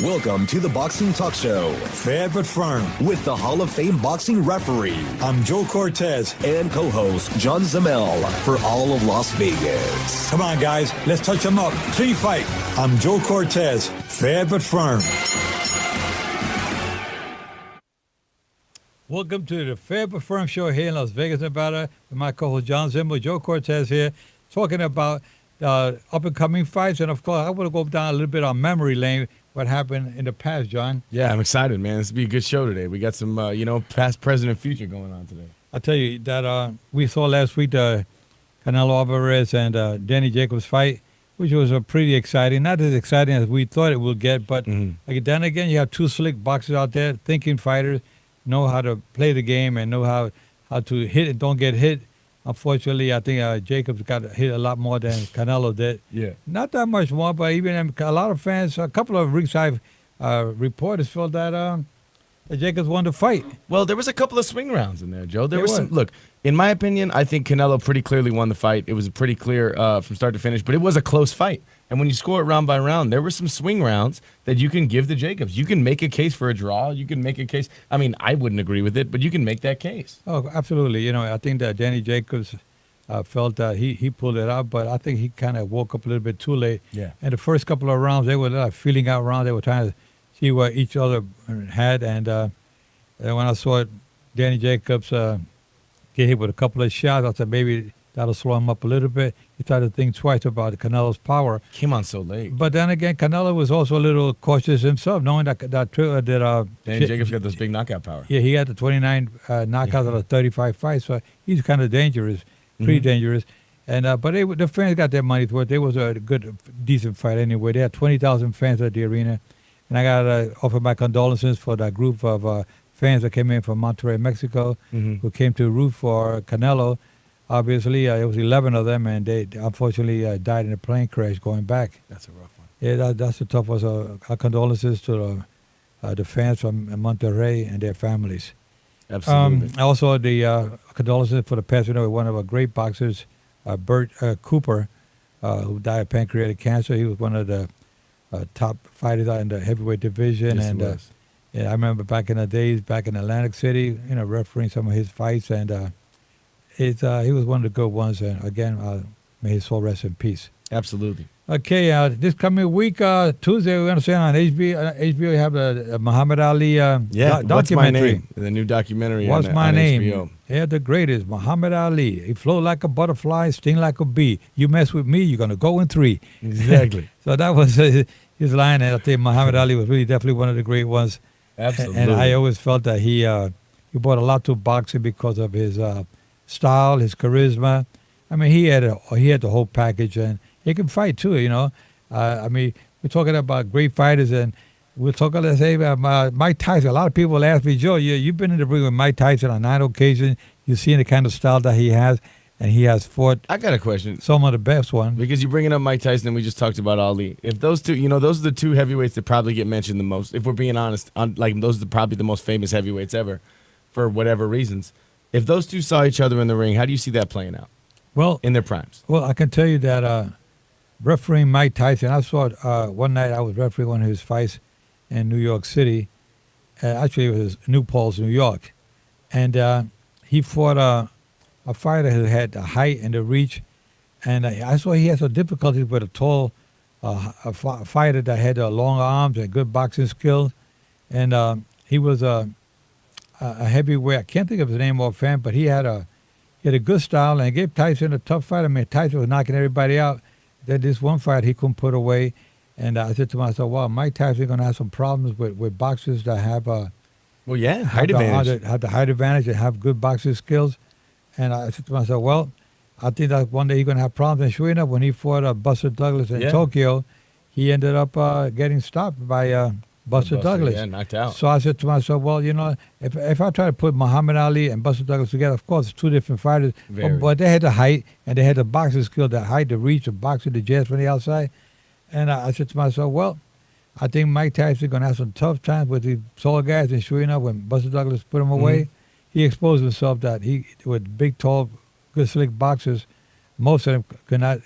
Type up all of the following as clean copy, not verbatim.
Welcome to the Boxing Talk Show. Fair but firm. With the Hall of Fame boxing referee. I'm Joe Cortez. And co-host John Zemel for all of Las Vegas. Come on, guys. Let's touch them up. Clean fight. I'm Joe Cortez. Fair but firm. Welcome to the Fair but Firm show here in Las Vegas, Nevada. With my co-host John Zemel, Joe Cortez here, talking about up-and-coming fights. And, of course, I want to go down a little bit on memory lane, what happened in the past, John. Yeah, I'm excited, man. This will be a good show today. We got some, past, present, and future going on today. I'll tell you that we saw last week the Canelo Alvarez and Danny Jacobs fight, which was pretty exciting. Not as exciting as we thought it would get, but then again, you have two slick boxers out there, thinking fighters, know how to play the game and know how to hit and don't get hit. Unfortunately, I think Jacobs got hit a lot more than Canelo did. Yeah. Not that much more, but even a lot of fans, a couple of ringside reporters felt that Jacobs won the fight. Well, there was a couple of swing rounds in there, Joe. There was some. Look, in my opinion, I think Canelo pretty clearly won the fight. It was pretty clear from start to finish, but it was a close fight. And when you score it round by round, there were some swing rounds that you can give to Jacobs. You can make a case for a draw. You can make a case. I mean, I wouldn't agree with it, but you can make that case. Oh, absolutely. I think that Danny Jacobs felt that he pulled it out, but I think he kind of woke up a little bit too late. Yeah. And the first couple of rounds, they were feeling out rounds. They were trying to see what each other had. And when I saw Danny Jacobs get hit with a couple of shots, I said maybe that'll slow him up a little bit. He tried to think twice about Canelo's power. Came on so late. But then again, Canelo was also a little cautious himself, knowing that Danny Jacobs got this big knockout power. Yeah, he had the 29 knockouts out of 35 fights, so he's kind of dangerous, pretty dangerous. And but the fans got their money's worth. It was a good, decent fight anyway. They had 20,000 fans at the arena, and I got to offer my condolences for that group of fans that came in from Monterrey, Mexico, who came to root for Canelo. Obviously, it was 11 of them, and they unfortunately died in a plane crash going back. That's a rough one. Yeah, that's a tough one. So our condolences to the fans from Monterrey and their families. Absolutely. Also, the condolences for the passing of one of our great boxers, Bert Cooper, who died of pancreatic cancer. He was one of the top fighters out in the heavyweight division. Yes, and he was. yeah, I remember back in the days, back in Atlantic City, refereeing some of his fights, and he was one of the good ones. And again, may his soul rest in peace. Absolutely. Okay, this coming week, Tuesday, we're going to say on HBO, you have the Muhammad Ali documentary. What's My Name? The new documentary What's on My Name? HBO. Yeah, the greatest, Muhammad Ali. He flow like a butterfly, sting like a bee. You mess with me, you're going to go in 3. Exactly. So that was his line, and I think Muhammad Ali was really definitely one of the great ones. Absolutely. And I always felt that he brought a lot to boxing because of his style, his charisma. I mean, he had the whole package, and he can fight too. I mean, we're talking about great fighters, and we're talking, let's say, about Mike Tyson. A lot of people ask me, Joe, you've been in the ring with Mike Tyson on 9 occasions. You've seen the kind of style that he has, and he has fought. I got a question. Some of the best ones. Because you're bringing up Mike Tyson, and we just talked about Ali. If those two, those are the two heavyweights that probably get mentioned the most. If we're being honest, those are probably the most famous heavyweights ever, for whatever reasons. If those two saw each other in the ring, how do you see that playing out? Well, in their primes. Well, I can tell you that refereeing Mike Tyson, I saw it one night. I was refereeing one of his fights in New York City. Actually, it was New Paltz, New York, and he fought a fighter who had the height and the reach, and I saw he had some difficulties with a tall fighter that had long arms and good boxing skills, and he was a heavyweight. I can't think of his name offhand, but he had a good style, and it gave Tyson a tough fight. I mean, Tyson was knocking everybody out. Then this one fight he couldn't put away, and I said to myself, "Wow, Mike Tyson's going to have some problems with boxers that have height advantage, have the height advantage, and have good boxing skills." And I said to myself, "Well, I think that one day he's going to have problems." And sure enough, when he fought Buster Douglas in Tokyo, he ended up getting stopped by Buster Douglas. Yeah, knocked out. So I said to myself, well, if I try to put Muhammad Ali and Buster Douglas together, of course, it's two different fighters. But they had the height, and they had the boxing skill, the height, the reach, the boxing, the jabs from the outside. And I said to myself, well, I think Mike Tyson is going to have some tough times with these tall guys. And sure enough, when Buster Douglas put him away, he exposed himself that with big, tall, good, slick boxers, most of them could not,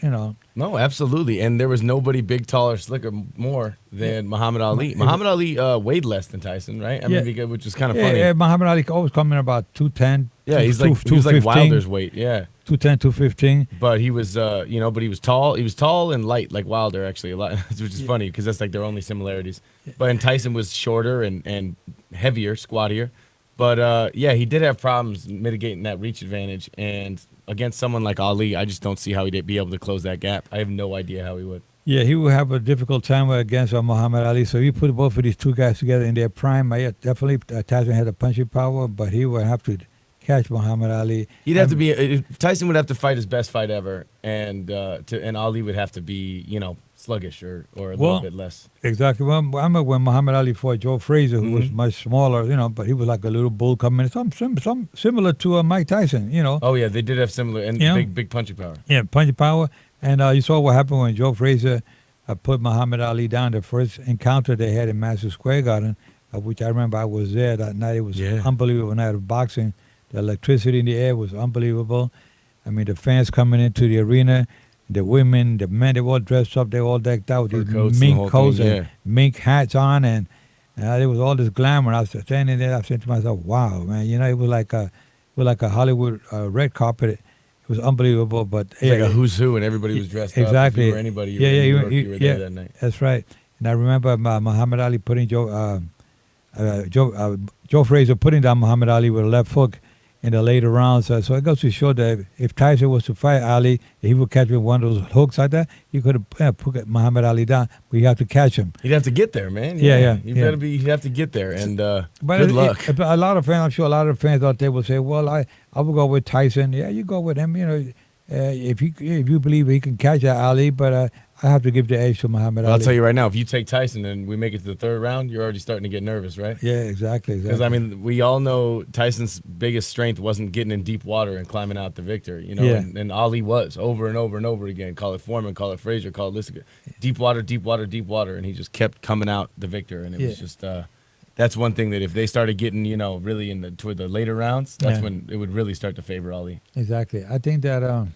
No, absolutely. And there was nobody big, taller, slicker more than Muhammad Ali. Muhammad Ali weighed less than Tyson, right? I mean, which is kind of funny. Yeah, Muhammad Ali always coming in about 210. Yeah, he was like Wilder's weight. Yeah, 210, 215. But he was, but he was tall. He was tall and light, like Wilder, actually, a lot, which is funny because that's like their only similarities. But and Tyson was shorter and heavier, squattier. But he did have problems mitigating that reach advantage. And against someone like Ali, I just don't see how he'd be able to close that gap. I have no idea how he would. Yeah, he would have a difficult time against Muhammad Ali. So you put both of these two guys together in their prime. Definitely Tyson had a punching power, but he would have to catch Muhammad Ali. He'd have to be Tyson would have to fight his best fight ever, and Ali would have to be sluggish or a little bit less. Exactly. Well, I remember when Muhammad Ali fought Joe Frazier, who was much smaller, but he was like a little bull coming in. Some similar to Mike Tyson, Oh yeah, they did have similar and big punching power. Yeah, punching power. And you saw what happened when Joe Frazier put Muhammad Ali down. The first encounter they had in Madison Square Garden, which I remember I was there that night. It was unbelievable night of boxing. The electricity in the air was unbelievable. I mean, the fans coming into the arena, the women, the men, they were all dressed up. They were all decked out with these mink coats and mink hats on. And there was all this glamour. I was standing there. I said to myself, wow, man. It was like a Hollywood red carpet. It was unbelievable. But it's like a who's who, and everybody was dressed up. Exactly. If you were anybody, you were there that night. That's right. And I remember Muhammad Ali putting Joe Frazier putting down Muhammad Ali with a left hook in the later rounds. So it goes to show that if Tyson was to fight Ali, he would catch with one of those hooks like that, he could have put Muhammad Ali down, but you have to catch him. He'd have to get there, man. He'd have to get there, and good luck. A lot of fans, I'm sure a lot of fans out there will say, well, I will go with Tyson. Yeah, you go with him. If you believe he can catch Ali, but I have to give the edge to Muhammad Ali. I'll tell you right now, if you take Tyson and we make it to the third round, you're already starting to get nervous, right? Yeah, exactly. Because, we all know Tyson's biggest strength wasn't getting in deep water and climbing out the victor, and Ali was over and over and over again. Call it Foreman, call it Frazier, call it Lissiger. Deep water, deep water, deep water, and he just kept coming out the victor, and it was just that's one thing that if they started getting, really toward the later rounds, that's when it would really start to favor Ali. Exactly. I think that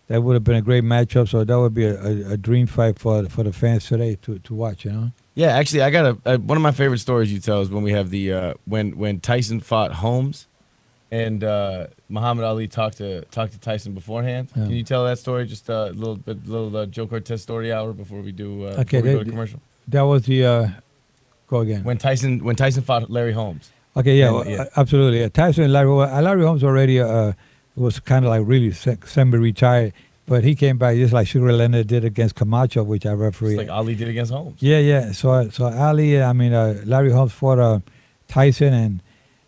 that would have been a great matchup. So that would be a dream fight for the fans today to watch. Yeah, actually, I got one of my favorite stories you tell is when we have the when Tyson fought Holmes, and Muhammad Ali talked to Tyson beforehand. Yeah. Can you tell that story? Just a little Joe Cortez story hour before we do before we go to commercial. That was the go again. When Tyson fought Larry Holmes. Okay, yeah, absolutely. Tyson and Larry Holmes already was kind of like really semi-retired, but he came back just like Sugar Leonard did against Camacho, which I refereed. Just like Ali did against Holmes. Yeah. So Ali, Larry Holmes fought Tyson,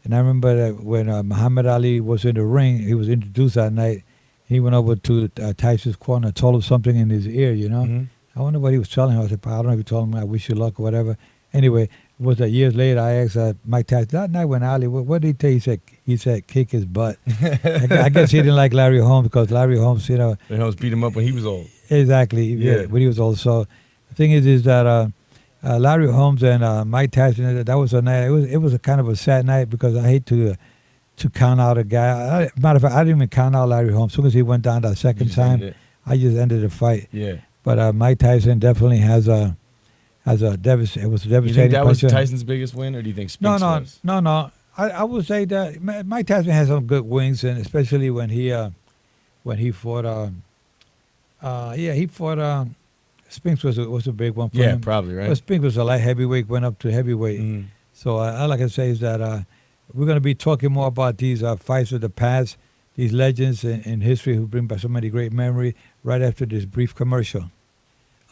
and I remember that when Muhammad Ali was in the ring, he was introduced that night. He went over to Tyson's corner and told him something in his ear, Mm-hmm. I wonder what he was telling him. I said, I don't know if he told him, I wish you luck or whatever. Anyway, it was years later, I asked Mike Tyson, that night when Ali, what did he tell you? He said, kick his butt. I guess he didn't like Larry Holmes because Larry Holmes, Larry Holmes beat him up when he was old. Exactly, when he was old. So the thing is that Larry Holmes and Mike Tyson, that was a night, it was a kind of a sad night because I hate to count out a guy. Matter of fact, I didn't even count out Larry Holmes. As soon as he went down that second time, I just ended the fight. Yeah. But Mike Tyson definitely it was a devastating. You think that was Tyson's biggest win, or do you think Spinks was? No. I would say that Mike Tyson has some good wins, and especially when he fought. He fought. Spinks was a big one for him. Yeah, probably right. But Spinks was a light heavyweight, went up to heavyweight. Mm. So all I can say is that we're going to be talking more about these fights of the past, these legends in history who bring back so many great memories. Right after this brief commercial.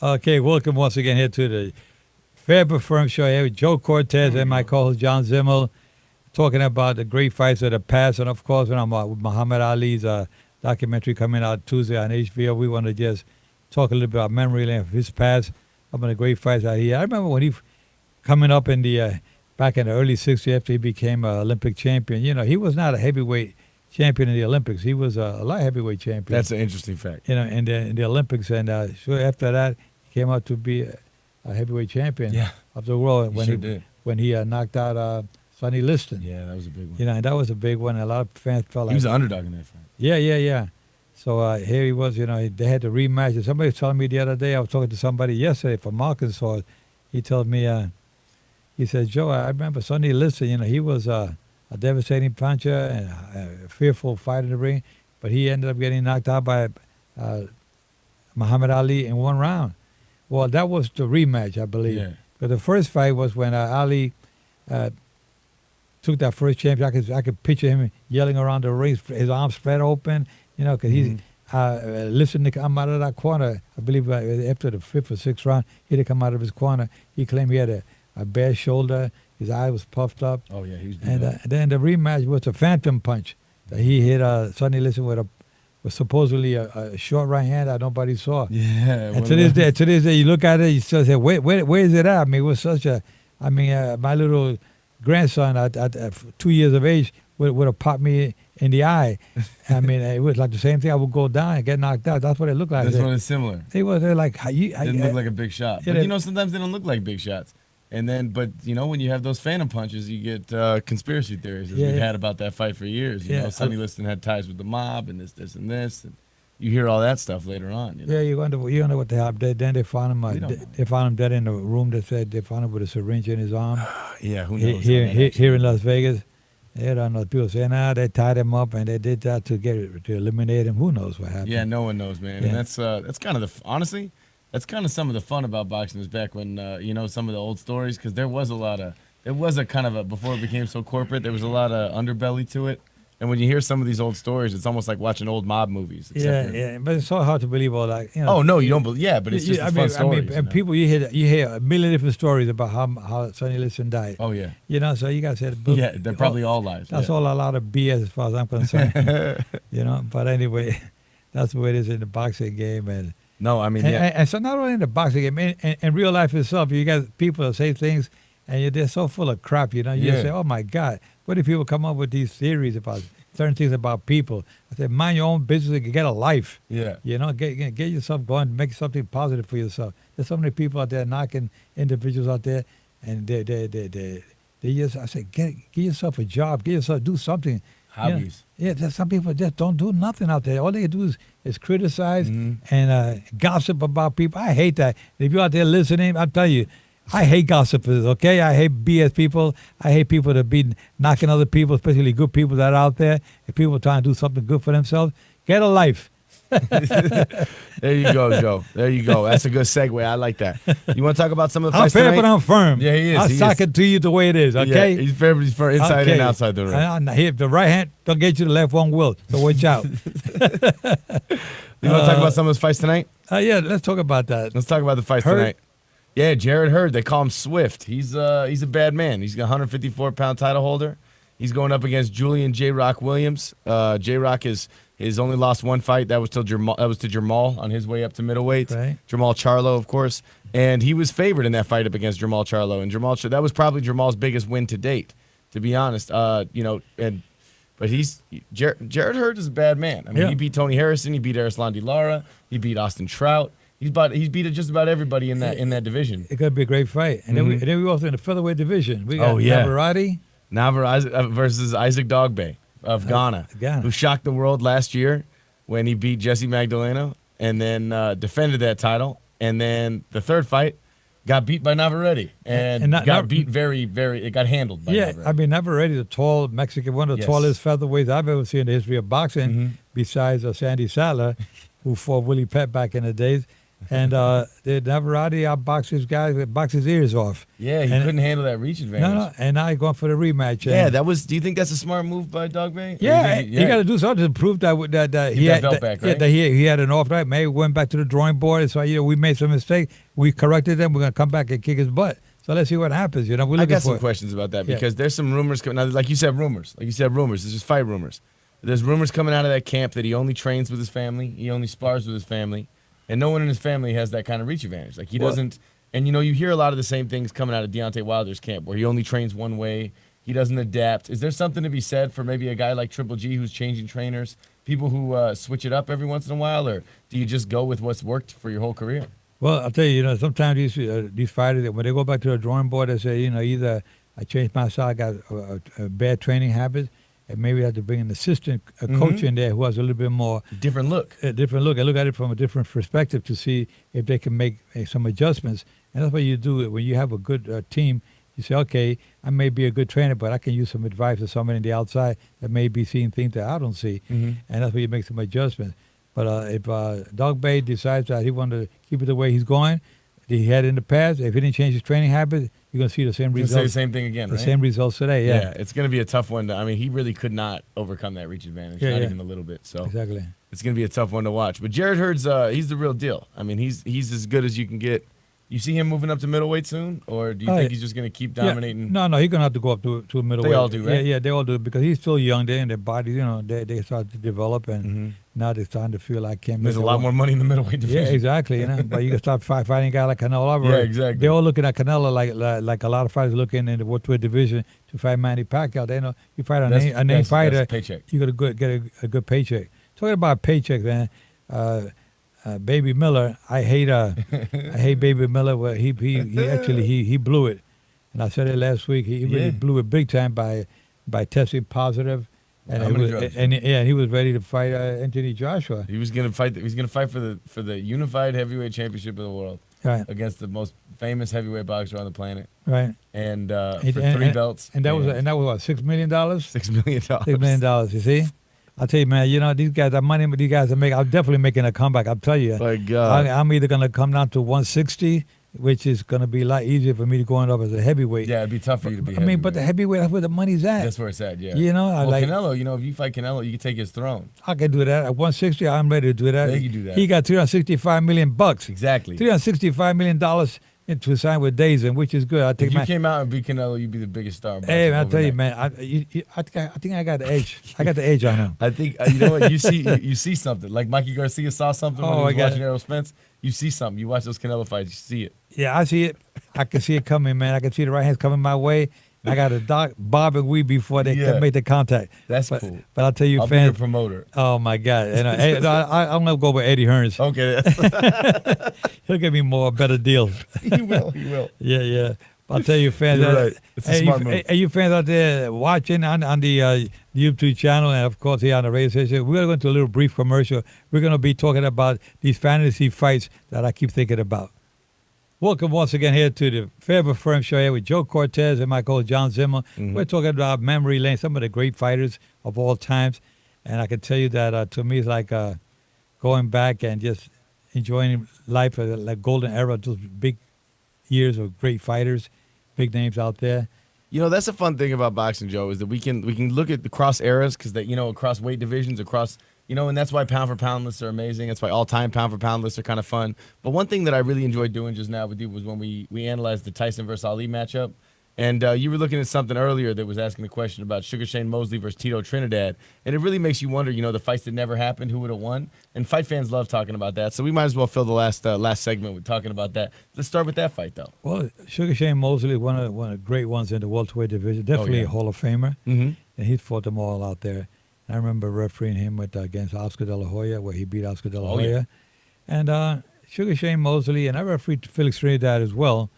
Okay, welcome once again here to the Faber Firm Show here with Joe Cortez and my co-host John Zemel, talking about the great fights of the past. And, of course, when I'm with Muhammad Ali's documentary coming out Tuesday on HBO, we want to just talk a little bit about memory lane of his past, some of the great fights that he had. I remember when he coming up in the back in the early 60s after he became an Olympic champion. He was not a heavyweight champion in the Olympics. He was a light heavyweight champion. That's an interesting fact. In the Olympics. And sure after that, came out to be a heavyweight champion of the world when he knocked out Sonny Liston. Yeah, that was a big one. And that was a big one. A lot of fans felt like he was an underdog in that fight. Yeah. So here he was, they had the rematch. And somebody was telling me the other day, I was talking to somebody yesterday from Arkansas. He told me, he said, Joe, I remember Sonny Liston, he was a devastating puncher and a fearful fighter in the ring, but he ended up getting knocked out by Muhammad Ali in 1 round. Well, that was the rematch, I believe. Yeah. But the first fight was when Ali took that first championship. I could picture him yelling around the ring, his arms spread open, because he's listening to come out of that corner. I believe after the 5th or 6th round, he had come out of his corner. He claimed he had a bare shoulder. His eye was puffed up. Oh, yeah, he was beat And up. then the rematch was a phantom punch that he hit Sonny Liston with was supposedly a short right hand that nobody saw. Yeah. And to this day, you look at it, you still say, where is it at? I mean, it was such my little grandson at 2 years of age would have popped me in the eye. I mean, it was like the same thing. I would go down and get knocked out. That's what it looked like. This one is similar. They're like, Didn't look like a big shot. Yeah, But, sometimes they don't look like big shots. And then, but, when you have those phantom punches, you get conspiracy theories, as we've had about that fight for years. You know, Sonny Liston had ties with the mob and this, and this. And you hear all that stuff later on. Yeah, you wonder what the hell. Then they found him. They found him dead in the room. They said they found him with a syringe in his arm. Yeah, who knows? Here in Las Vegas. I don't know. People say, they tied him up and they did that to eliminate him. Who knows what happened? Yeah, no one knows, man. Yeah. And that's kind of honestly, that's kind of some of the fun about boxing is back when some of the old stories, because there was a kind of before it became so corporate, there was a lot of underbelly to it. And when you hear some of these old stories, it's almost like watching old mob movies. Yeah, but it's so hard to believe all that. Oh no, you don't believe? Yeah, but it's just fun stories. And people, you hear a million different stories about how Sonny Liston died. Oh yeah. So you guys said, yeah, they're probably all lies. That's all a lot of BS as far as I'm concerned. But anyway, that's the way it is in the boxing game. And no, I mean, and so not only in the boxing game, in real life itself, you got people that say things, and they're so full of crap. You say, oh my God, what if people come up with these theories about certain things about people? I said, mind your own business and get a life. Yeah. Get yourself going, make something positive for yourself. There's so many people out there knocking individuals out there, and they just, I said, get yourself a job, do something. Hobbies. There's some people just don't do nothing out there. All they do is criticize and gossip about people. I hate that. If you're out there listening, I'm telling you, I hate gossipers, okay? I hate BS people. I hate people that be knocking other people, especially good people that are out there. If people are trying to do something good for themselves, get a life. There you go, Joe. There you go. That's a good segue. I like that. You want to talk about some of the fights I'm fair, tonight? but I'm firm. Yeah, he is. I'll sock it to you the way it is, okay? Yeah, he's fair, but he's fair inside and outside the ring. The right hand don't get you, the left one will. So watch out. You want to talk about some of those fights tonight? Yeah, let's talk about that. Let's talk about the fights tonight. Yeah, Jared Hurd. They call him Swift. He's a bad man. He's a 154-pound title holder. He's going up against Julian J. Rock Williams. J. Rock is only lost one fight. That was to Jamal on his way up to middleweight. Right. Jamal Charlo, of course, and he was favored in that fight up against Jamal Charlo. And that was probably Jamal's biggest win to date, to be honest. But Jared Hurd is a bad man. I mean, he beat Tony Harrison. He beat Erislandy Lara. He beat Austin Trout. He's beat just about everybody in that division. It's gonna be a great fight. And then we also in the featherweight division. We got Navarrete versus Isaac Dogbe of Ghana, who shocked the world last year when he beat Jesse Magdaleno and then defended that title. And then the third fight got beat by Navarrete and got beat it got handled by Navarrete. I mean, Navarrete is a tall Mexican, one of the tallest featherweights I've ever seen in the history of boxing, besides Sandy Sattler, who fought Willie Pett back in the days. And Navarrete outboxed his guy, boxed his ears off. Yeah, he couldn't handle that reach advantage. No, and now he's going for the rematch. Do you think that's a smart move by Dogbe? Yeah, he got to do something to prove that he had belt back, right? that he had an off right. Maybe we went back to the drawing board and so we made some mistake. We corrected them. We're gonna come back and kick his butt. So let's see what happens. I got some questions about that because there's some rumors coming. Now, like you said, rumors. It's just fight rumors. There's rumors coming out of that camp that he only trains with his family. He only spars with his family. And no one in his family has that kind of reach advantage. Like, he doesn't – and, you hear a lot of the same things coming out of Deontay Wilder's camp where he only trains one way. He doesn't adapt. Is there something to be said for maybe a guy like Triple G who's changing trainers, people who switch it up every once in a while, or do you just go with what's worked for your whole career? Well, I'll tell you, sometimes these fighters, when they go back to the drawing board, they say, either I changed my style, I got a bad training habit, and maybe have to bring an assistant coach in there who has a little bit more different look. And look at it from a different perspective to see if they can make some adjustments. And that's what you do when you have a good team. You say, okay, I may be a good trainer, but I can use some advice of someone in the outside that may be seeing things that I don't see. And that's where you make some adjustments. But if Dog Bay decides that he wanted to keep it the way he's going, he had in the past, if he didn't change his training habits, you're going to see the same results. Say the same thing again, right? The same results today, yeah. It's going to be a tough one. He really could not overcome that reach advantage, not even a little bit. So exactly. It's going to be a tough one to watch. But Jarrett Hurd's, he's the real deal. He's as good as you can get. You see him moving up to middleweight soon, or do you think he's just going to keep dominating? No, he's going to have to go up to middleweight. They all do, right? Yeah, they all do, because he's still young. They're in their bodies, they start to develop, and now they're starting to feel like can't. There's a lot more money in the middleweight division. Yeah, exactly. But you can start fighting a guy like Canelo. Yeah, exactly. They're all looking at Canelo like a lot of fighters looking in the welterweight division to fight Manny Pacquiao. They know you fight a name fighter, paycheck. You got to get a good paycheck. Talking about paychecks, man. Baby Miller, I hate Baby Miller. Well, he actually blew it, and I said it last week. He really blew it big time by testing positive, and he was ready to fight Anthony Joshua. He was gonna fight. He was gonna fight for the unified heavyweight championship of the world, right, against the most famous heavyweight boxer on the planet, right, and for 3 belts. And that was what, $6 million? $6 million. $6 million. You see. I'll tell you, man, these guys have money, but these guys I'm definitely making a comeback. I'll tell you. My God. I'm either going to come down to 160, which is going to be a lot easier for me to go up as a heavyweight. Yeah, it'd be tough for you to be heavyweight. But the heavyweight, that's where the money's at. That's where it's at, yeah. Canelo, if you fight Canelo, you can take his throne. I can do that. At 160, I'm ready to do that. Yeah, you can do that. He got $365 million. Exactly. $365 million to sign with Dazen, which is good. If you came out and beat Canelo, you'd be the biggest star. Hey, man, I'll tell you, man. I think I got the edge. I got the edge on him. I think you know what you see something like Mikey Garcia saw something when he was watching Errol Spence. You see something. You watch those Canelo fights. You see it. Yeah, I see it. I can see it coming, man. I can see the right hands coming my way. I got to bob and weave before they can make the contact. That's cool. But I'll tell you, I'll fans. be the promoter. Oh my God! I'm gonna go with Eddie Hearns. Okay. He'll give me better deals. He will. Yeah. I'll tell you, fans. You're right. It's a smart move. Hey, you fans out there watching on the YouTube channel, and of course here on the radio station, we're going to do a little brief commercial. We're going to be talking about these fantasy fights that I keep thinking about. Welcome once again here to the Fairview Firm Show here with Joe Cortez and my co-host John Zemel. We're talking about memory lane, some of the great fighters of all times. And I can tell you that to me it's like going back and just enjoying life, like golden era, those big years of great fighters, big names out there. That's a fun thing about boxing, Joe, is that we can look at the cross eras because across weight divisions, across. And that's why pound-for-pound lists are amazing. That's why all-time pound-for-pound lists are kind of fun. But one thing that I really enjoyed doing just now with you was when we analyzed the Tyson versus Ali matchup. And you were looking at something earlier that was asking the question about Sugar Shane Mosley versus Tito Trinidad. And it really makes you wonder, the fights that never happened, who would have won. And fight fans love talking about that. So we might as well fill the last segment with talking about that. Let's start with that fight, though. Well, Sugar Shane Mosley is one of the great ones in the welterweight division. Definitely a Hall of Famer. And he's fought them all out there. I remember refereeing him against Oscar De La Hoya, where he beat Oscar De La Hoya. And Sugar Shane Mosley, and I refereed Felix Trinidad as well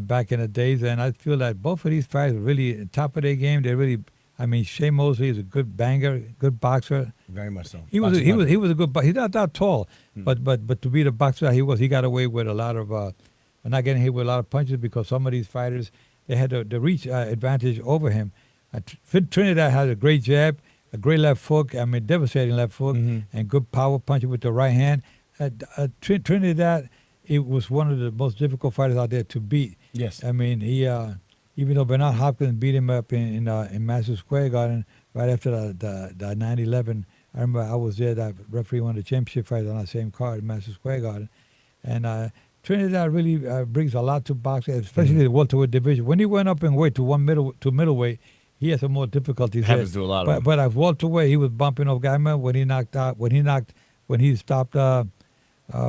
back in the days. And I feel that both of these fighters are really top of their game. They really, Shane Mosley is a good banger, good boxer. Very much so. He was a good boxer. He's not that tall, but to be the boxer he got away with a lot of, not getting hit with a lot of punches because some of these fighters, they had the reach advantage over him. Trinidad had a great jab. A great left hook, devastating left hook, and good power punching with the right hand. Trinidad, it was one of the most difficult fighters out there to beat. Yes. He, even though Bernard Hopkins beat him up in Madison Square Garden right after the 9/11, I remember I was there, that referee one of the championship fights on that same card in Madison Square Garden. And Trinidad really brings a lot to boxing, especially the welterweight division. When he went up in weight to middleweight, he had some more difficulties. Happens to a lot of them. But at welterweight, he was bumping off guys. When he stopped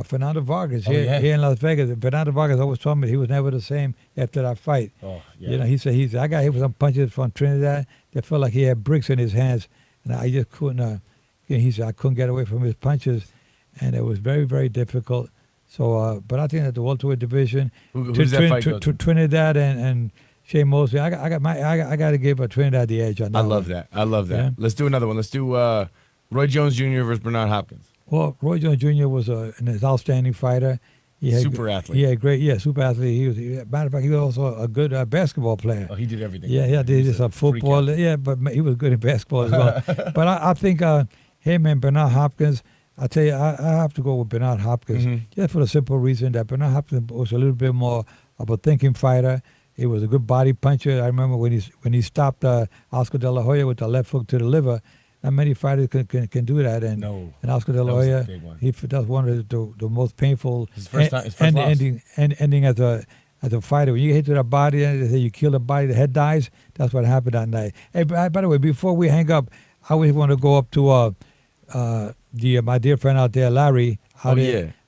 Fernando Vargas here in Las Vegas. Fernando Vargas always told me he was never the same after that fight. Oh, yeah. He said I got hit with some punches from Trinidad that felt like he had bricks in his hands, and I just couldn't. He said I couldn't get away from his punches, and it was very, very difficult. So, but I think that the welterweight division, who's that fight go to? Trinidad and Shane Mosley. I got to give Trinidad the edge on that. I love that. Yeah. Let's do another one. Let's do Roy Jones Jr. versus Bernard Hopkins. Well, Roy Jones Jr. was an outstanding fighter. Super athlete. He had super athlete. Matter of fact, he was also a good basketball player. Oh, he did everything. Yeah, he did just a football. Yeah, but he was good at basketball as well. But I think him and Bernard Hopkins, I tell you, I have to go with Bernard Hopkins just for the simple reason that Bernard Hopkins was a little bit more of a thinking fighter. He was a good body puncher. I remember when he stopped Oscar De La Hoya with the left hook to the liver. Not many fighters can do that. And Oscar De La Hoya, that's one of the most painful ending as a fighter. When you get hit to the body and you kill the body, the head dies. That's what happened that night. Hey, by the way, before we hang up, I always want to go up to my dear friend out there, Larry.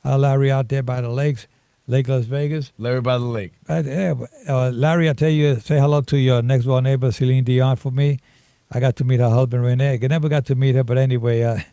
Larry out there by the lakes. Lake Las Vegas. Larry by the lake. Larry, I tell you, say hello to your next door neighbor, Celine Dion, for me. I got to meet her husband, Renee. I never got to meet her, but anyway,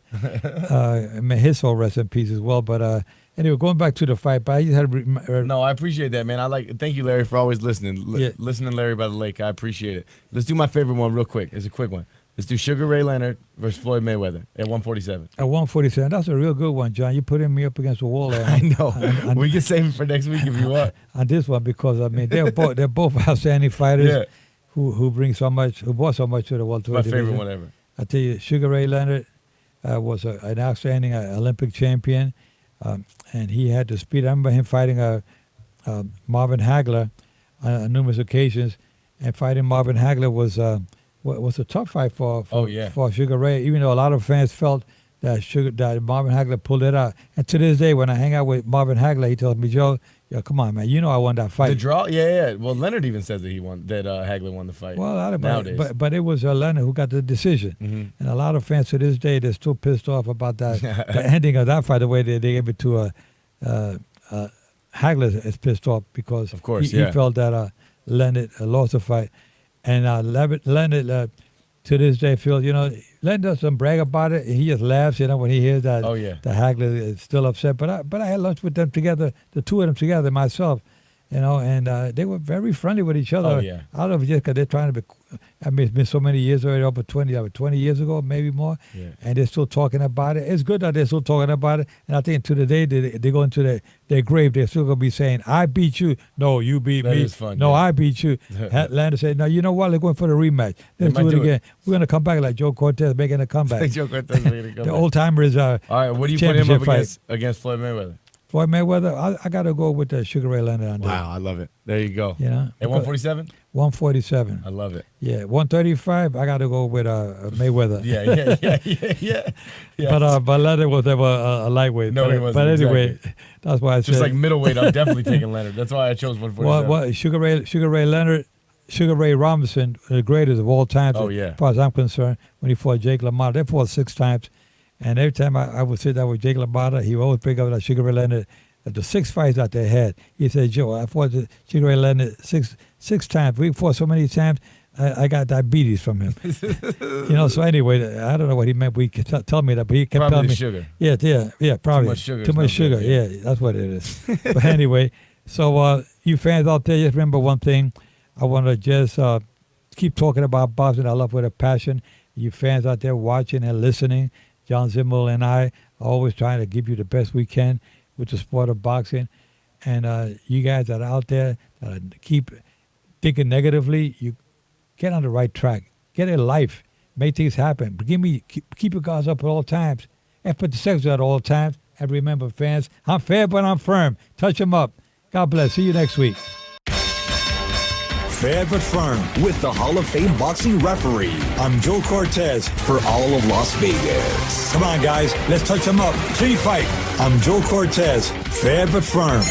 his soul rest in peace as well. But anyway, going back to the fight, but I just had no, I appreciate that, man. Thank you, Larry, for always listening. Listening to Larry by the lake, I appreciate it. Let's do my favorite one real quick. It's a quick one. Let's do Sugar Ray Leonard versus Floyd Mayweather at 147. At 147. That's a real good one, John. You're putting me up against the wall there. I know. We can save it for next week if you want. On this one, because, I mean, they're both outstanding fighters who bring so much, who brought so much to the welterweight division. My favorite one ever. I tell you, Sugar Ray Leonard was an outstanding Olympic champion, and he had the speed. I remember him fighting Marvin Hagler on numerous occasions, and fighting Marvin Hagler was a tough fight for Sugar Ray, even though a lot of fans felt that Marvin Hagler pulled it out. And to this day, when I hang out with Marvin Hagler, he tells me, Joe, come on, man, you know I won that fight. The draw? Yeah. Well, Leonard even says that Hagler won the fight. Well, nowadays. But it was Leonard who got the decision. And a lot of fans to this day, they're still pissed off about that the ending of that fight, the way they gave it to Hagler is pissed off because of course, he felt that Leonard lost the fight. And Leonard, to this day, feels, Leonard doesn't brag about it. He just laughs, when he hears that the Hagler is still upset. But I had lunch with them together, the two of them together, myself, and they were very friendly with each other. Oh, yeah. I don't know if just because they're trying to be, it's been so many years already, over 20 years ago, maybe more, and they're still talking about it. It's good that they're still talking about it, and I think to the day they go into their grave, they're still going to be saying, I beat you. No, you beat me. That is fun. No, I beat you. Lander said, no, you know what? They're going for the rematch. Let's do it again. We're going to come back like Joe Cortez making a comeback. Joe Cortez making a comeback. The old-timers all right, what do you put him up against Floyd Mayweather? Floyd Mayweather, I got to go with Sugar Ray Leonard on that. Wow, I love it. There you go. At 147? 147. I love it. Yeah, 135, I got to go with Mayweather. Yeah. But Leonard was never a lightweight. No, he wasn't. But anyway, that's why I said. Just like middleweight, I'm definitely taking Leonard. That's why I chose 147. Sugar Ray Leonard, Sugar Ray Robinson, the greatest of all time, as far as I'm concerned, when he fought Jake LaMotta. They fought 6 times. And every time I would sit down with Jake LaMotta, he would always bring up that Sugar Ray Leonard, the 6 fights that they had. He said, Joe, I fought Sugar Ray Leonard six times. We fought so many times, I got diabetes from him. So anyway, I don't know what he meant. He could tell me that, but he kept telling me. Sugar. Yeah, probably. Too much sugar. Yeah, that's what it is. But anyway, so you fans out there, just remember one thing. I want to just keep talking about boxing. I love with a passion. You fans out there watching and listening, John Zemel and I are always trying to give you the best we can with the sport of boxing. And you guys that are out there that keep thinking negatively, you get on the right track. Get a life. Make things happen. Keep your guards up at all times. And put the sexes at all times. And remember, fans, I'm fair, but I'm firm. Touch them up. God bless. See you next week. Fair but firm with the Hall of Fame boxing referee. I'm Joe Cortez for all of Las Vegas. Come on, guys. Let's touch them up. Clean fight. I'm Joe Cortez. Fair but firm.